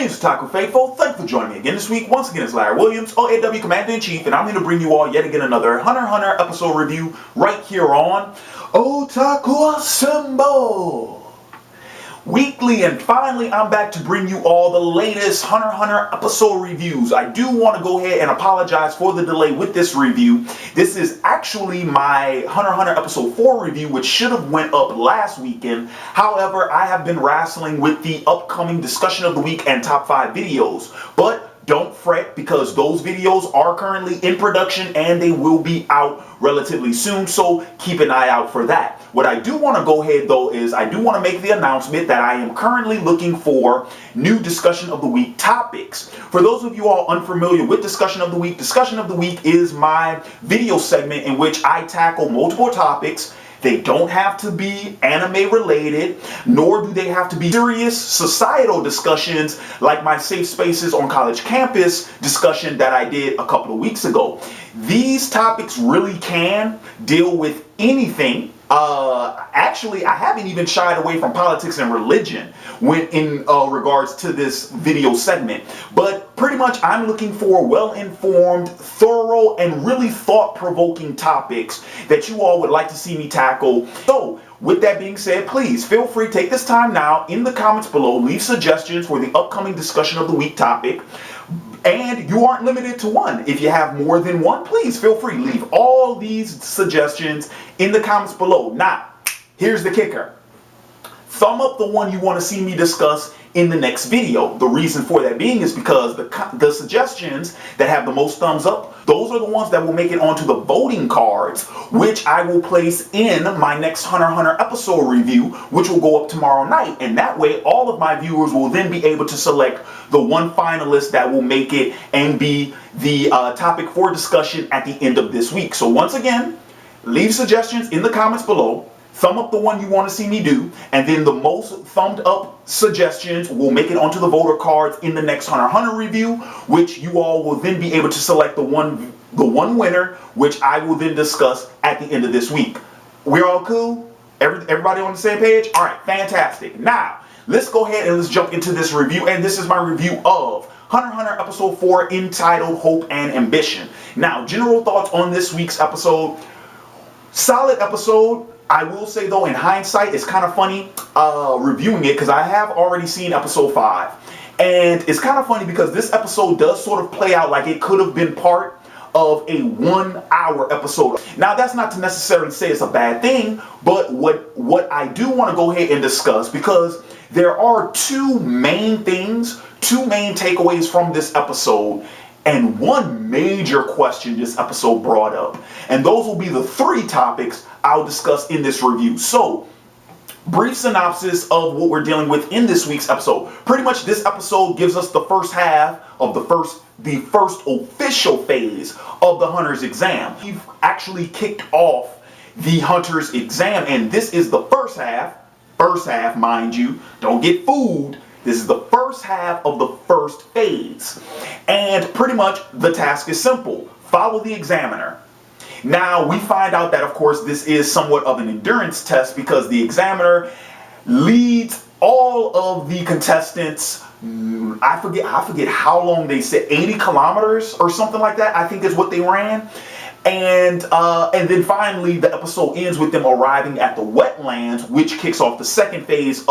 Greetings, Otaku Faithful. Thank you for joining me again this week. Once again, it's Larry Williams, OAW Commander-in-Chief, and I'm here to bring you all yet again another Hunter x Hunter episode review right here on Otaku Assemble. Weekly, and finally I'm back to bring you all the latest Hunter x Hunter episode reviews. I do want to go ahead and apologize for the delay with this review. This is actually my Hunter x Hunter episode 4 review, which should have went up last weekend. However, I have been wrestling with the upcoming discussion of the week and top 5 videos. But don't fret, because those videos are currently in production and they will be out relatively soon, so keep an eye out for that. What I do want to go ahead though is I do want to make the announcement that I am currently looking for new discussion of the week topics. For those of you all unfamiliar with discussion of the week is my video segment in which I tackle multiple topics. They don't have to be anime related, nor do they have to be serious societal discussions like my Safe Spaces on College Campus discussion that I did a couple of weeks ago. These topics really can deal with anything. Actually, I haven't even shied away from politics and religion when in regards to this video segment. But pretty much I'm looking for well-informed, thorough, and really thought-provoking topics that you all would like to see me tackle. So, with that being said, please feel free to take this time now in the comments below, leave suggestions for the upcoming discussion of the week topic. And you aren't limited to one. If you have more than one, please feel free. Leave all these suggestions in the comments below. Now, here's the kicker. Thumb up the one you want to see me discuss in the next video. The reason for that being is because the suggestions that have the most thumbs up, those are the ones that will make it onto the voting cards, which I will place in my next Hunter x Hunter episode review, which will go up tomorrow night. And that way, all of my viewers will then be able to select the one finalist that will make it and be the topic for discussion at the end of this week. So once again, leave suggestions in the comments below. Thumb up the one you want to see me do, and then the most thumbed up suggestions will make it onto the voter cards in the next Hunter x Hunter review, which you all will then be able to select the one winner, which I will then discuss at the end of this week. We're all cool? Everybody on the same page? All right, fantastic. Now, let's go ahead and let's jump into this review, and this is my review of Hunter x Hunter episode 4 entitled Hope and Ambition. Now, general thoughts on this week's episode. Solid episode. I will say though, in hindsight, it's kind of funny reviewing it because I have already seen episode 5. And it's kind of funny because this episode does sort of play out like it could have been part of a 1-hour episode. Now, that's not to necessarily say it's a bad thing, but what I do want to go ahead and discuss, because there are two main takeaways from this episode, and one major question this episode brought up. And those will be the 3 topics I'll discuss in this review. So, brief synopsis of what we're dealing with in this week's episode. Pretty much this episode gives us the first half of the first official phase of the Hunter's exam. We've actually kicked off the Hunter's exam, and this is the first half, mind you, don't get fooled. This is the first half of the first phase. And pretty much the task is simple. Follow the examiner. Now, we find out that, of course, this is somewhat of an endurance test because the examiner leads all of the contestants, I forget how long they said, 80 kilometers or something like that, I think is what they ran. And then finally, the episode ends with them arriving at the wetlands, which kicks off the second phase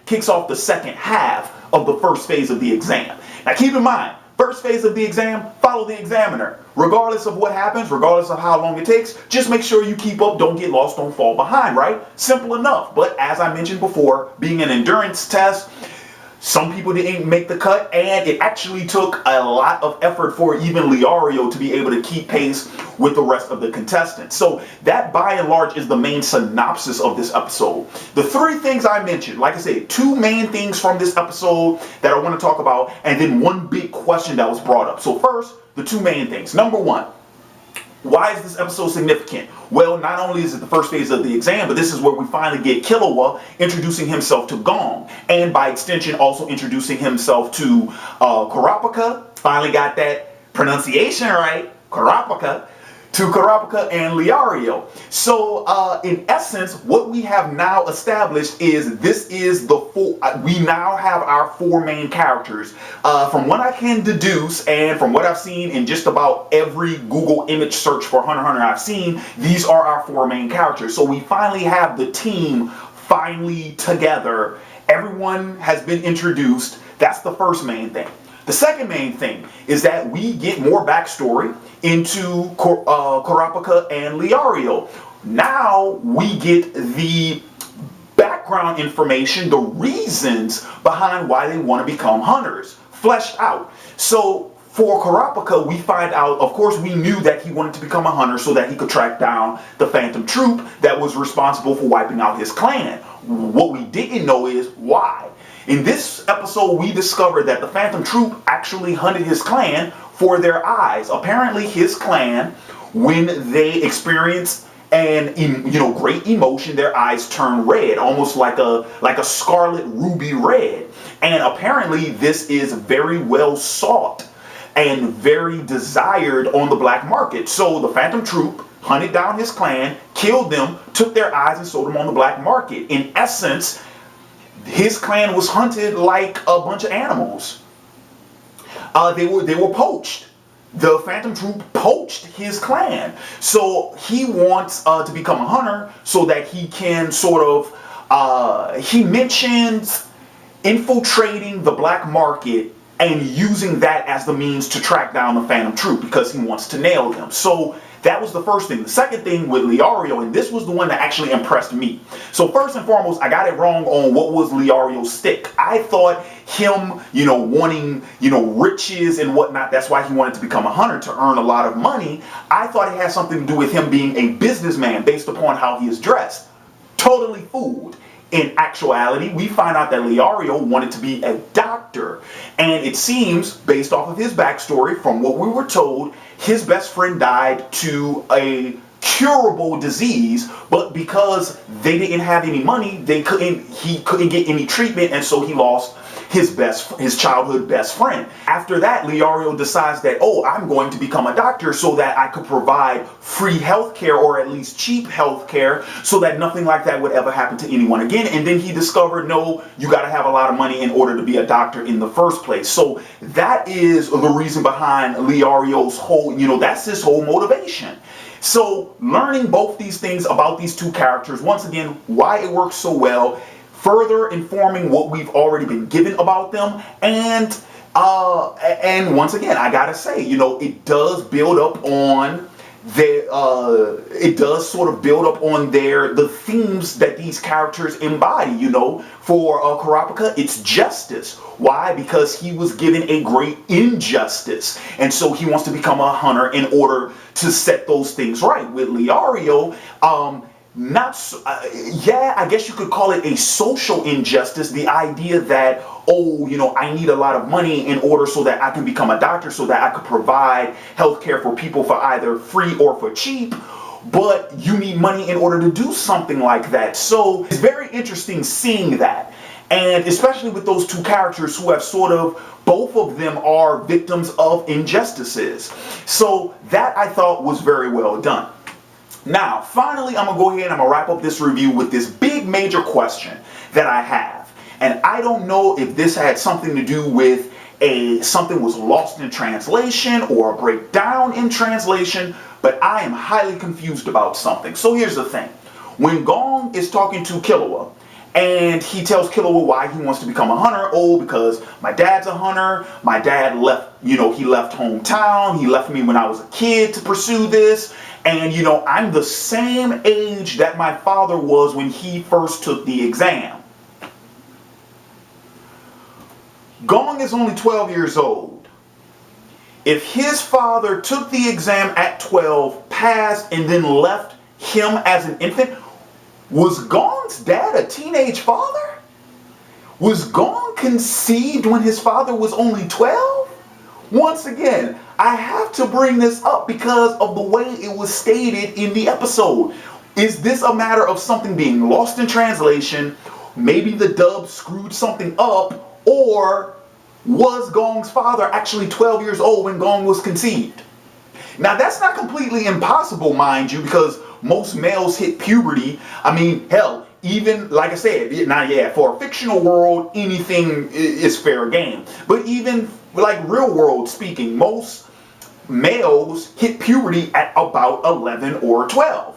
kicks off the second half of the first phase of the exam. Now, keep in mind, first phase of the exam, follow the examiner. Regardless of what happens, regardless of how long it takes, just make sure you keep up, don't get lost, don't fall behind, right? Simple enough. But as I mentioned before, being an endurance test, some people didn't make the cut, and it actually took a lot of effort for even Leorio to be able to keep pace with the rest of the contestants. So that, by and large, is the main synopsis of this episode. The 3 things I mentioned, like I said, 2 main things from this episode that I want to talk about, and then one big question that was brought up. So first, the 2 main things. Number 1. Why is this episode significant? Well, not only is it the first phase of the exam, but this is where we finally get Killua introducing himself to Gong, and by extension also introducing himself to Kurapika. Finally got that pronunciation right, Kurapika, to Kurapika and Leorio. So in essence, what we have now established is this is the full, we now have our four main characters. From what I can deduce and from what I've seen in just about every Google image search for Hunter x Hunter I've seen, these are our four main characters. So we finally have the team finally together. Everyone has been introduced. That's the first main thing. The second main thing is that we get more backstory into Kurapika and Leorio. Now we get the background information, the reasons behind why they want to become hunters, fleshed out. So for Kurapika, we find out, of course, we knew that he wanted to become a hunter so that he could track down the Phantom Troop that was responsible for wiping out his clan. What we didn't know is why. In this episode, we discovered that the Phantom Troop actually hunted his clan for their eyes. Apparently, his clan, when they experience great emotion, their eyes turn red, almost like a scarlet ruby red. And apparently, this is very well sought and very desired on the black market. So the Phantom Troop hunted down his clan, killed them, took their eyes, and sold them on the black market. In essence, his clan was hunted like a bunch of animals. They were poached. The Phantom Troop poached his clan. So he wants to become a hunter so that he can sort of, he mentions infiltrating the black market and using that as the means to track down the Phantom Troop because he wants to nail them. So that was the first thing. The second thing with Leorio, and this was the one that actually impressed me. So first and foremost, I got it wrong on what was Leorio's stick. I thought him, wanting, riches and whatnot, that's why he wanted to become a hunter, to earn a lot of money. I thought it had something to do with him being a businessman based upon how he is dressed. Totally fooled. In actuality, we find out that Leorio wanted to be a doctor. And it seems, based off of his backstory, from what we were told, his best friend died to a curable disease, but because they didn't have any money, he couldn't get any treatment, and so he lost his childhood best friend. After that, Leorio decides that, I'm going to become a doctor so that I could provide free healthcare, or at least cheap healthcare, so that nothing like that would ever happen to anyone again. And then he discovered, no, you got to have a lot of money in order to be a doctor in the first place. So that is the reason behind Leorio's whole, that's his whole motivation. So learning both these things about these two characters, once again, why it works so well, further informing what we've already been given about them, and once again, I gotta say, it does build up on the themes that these characters embody. For Kurapika, it's justice. Why? Because he was given a great injustice, and so he wants to become a hunter in order to set those things right. With Leorio, I guess you could call it a social injustice. The idea that, I need a lot of money in order so that I can become a doctor, so that I could provide healthcare for people for either free or for cheap. But you need money in order to do something like that. So it's very interesting seeing that. And especially with those two characters who have both of them are victims of injustices. So that I thought was very well done. Now, finally, I'm going to go ahead and I'm going to wrap up this review with this big major question that I have. And I don't know if this had something to do with something was lost in translation or a breakdown in translation, but I am highly confused about something. So here's the thing. When Gong is talking to Killua, and he tells Killua why he wants to become a hunter. Because my dad's a hunter. My dad left, he left hometown. He left me when I was a kid to pursue this. And, I'm the same age that my father was when he first took the exam. Gong is only 12 years old. If his father took the exam at 12, passed, and then left him as an infant, was Gong's dad a teenage father? Was Gong conceived when his father was only 12? Once again, I have to bring this up because of the way it was stated in the episode. Is this a matter of something being lost in translation? Maybe the dub screwed something up, or was Gong's father actually 12 years old when Gong was conceived? Now, that's not completely impossible, mind you, because most males hit puberty. I mean, hell, even, like I said, now, yeah, for a fictional world, anything is fair game. But even, like, real world speaking, most males hit puberty at about 11 or 12.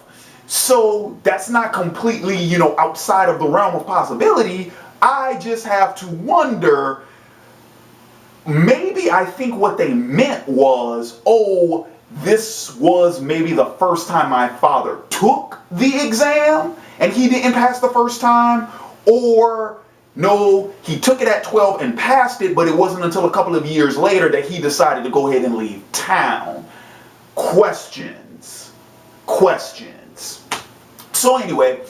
So that's not completely, outside of the realm of possibility. I just have to wonder, maybe I think what they meant was, oh, this was maybe the first time my father took the exam and he didn't pass the first time, or no, he took it at 12 and passed it, but it wasn't until a couple of years later that he decided to go ahead and leave town. Questions. So anyway,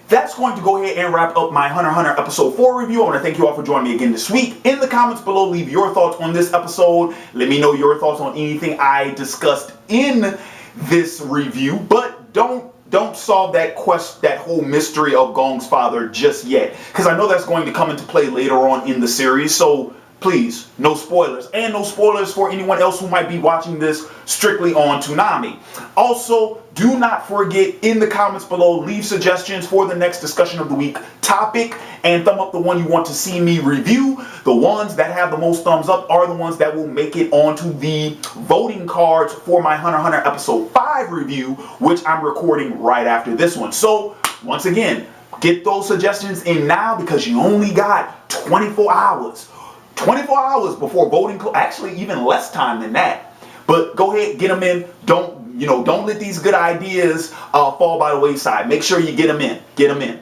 that's going to go ahead and wrap up my Hunter x Hunter episode 4 review. I want to thank you all for joining me again this week. In the comments below, leave your thoughts on this episode. Let me know your thoughts on anything I discussed in this review, but don't solve that whole mystery of Gong's father just yet, because I know that's going to come into play later on in the series. So please, no spoilers, and no spoilers for anyone else who might be watching this strictly on Toonami. Also, do not forget, in the comments below, leave suggestions for the next discussion of the week topic, and thumb up the one you want to see me review. The ones that have the most thumbs up are the ones that will make it onto the voting cards for my Hunter x Hunter episode 5 review, which I'm recording right after this one. So, once again, get those suggestions in now, because you only got 24 hours. 24 hours before voting, actually even less time than that. But go ahead, get them in. Don't let these good ideas fall by the wayside. Make sure you get them in.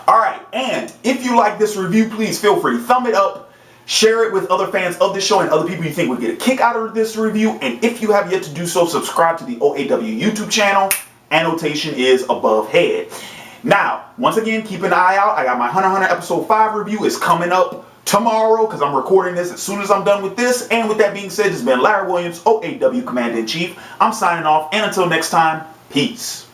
All right, and if you like this review, please feel free to thumb it up, share it with other fans of the show and other people you think would get a kick out of this review. And if you have yet to do so, subscribe to the OAW YouTube channel. Annotation is above head. Now, once again, keep an eye out. I got my Hunter x Hunter episode 5 review. It's coming up tomorrow, because I'm recording this as soon as I'm done with this. And with that being said, it's been Larry Williams, OAW Commander-in-Chief. I'm signing off, and until next time, peace.